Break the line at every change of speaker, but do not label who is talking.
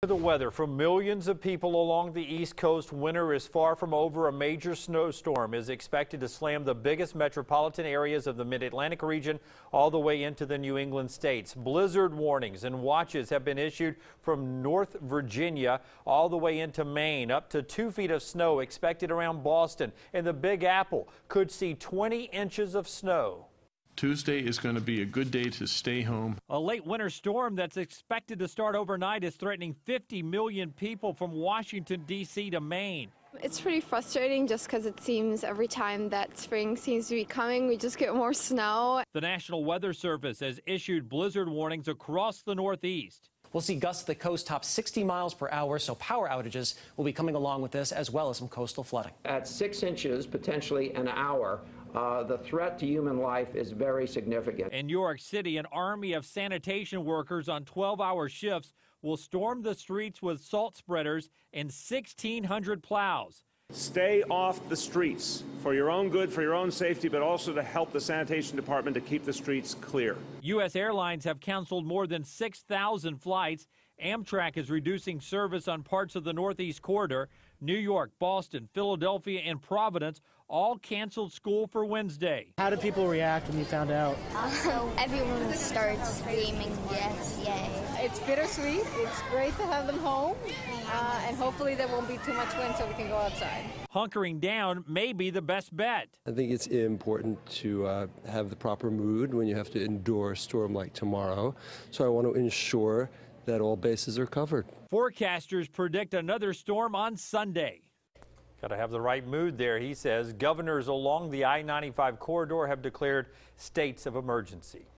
The weather for millions of people along the East Coast. Winter is far from over. A major snowstorm is expected to slam the biggest metropolitan areas of the Mid-Atlantic region all the way into the New England states. Blizzard warnings and watches have been issued from North Virginia all the way into Maine. Up to 2 feet of snow expected around Boston, and the Big Apple could see 20 inches of snow.
Tuesday is going to be a good day to stay home.
A late winter storm that's expected to start overnight is threatening 50 million people from Washington, D.C. to Maine.
It's pretty frustrating just because it seems every time that spring seems to be coming, we just get more snow.
The National Weather Service has issued blizzard warnings across the Northeast.
We'll see gusts to the coast top 60 miles per hour, so power outages will be coming along with this, as well as some coastal flooding.
At 6 inches, potentially an hour, the threat to human life is very significant.
In New York City, an army of sanitation workers on 12-hour shifts will storm the streets with salt spreaders and 1,600 plows.
Stay off the streets for your own good, for your own safety, but also to help the sanitation department to keep the streets clear.
U.S. Airlines have canceled more than 6,000 flights. Amtrak is reducing service on parts of the Northeast Corridor. New York, Boston, Philadelphia, and Providence all canceled school for Wednesday.
How did people react when you found out?
Everyone starts screaming, yes, yay.
It's bittersweet. It's great to have them home, and hopefully there won't be too much wind so we can go outside.
Hunkering down may be the best bet.
I think it's important to have the proper mood when you have to endure a storm like tomorrow. So I want to ensure that all bases are covered.
Forecasters predict another storm on Sunday. Got to have the right mood there, he says. Governors along the I-95 corridor have declared states of emergency.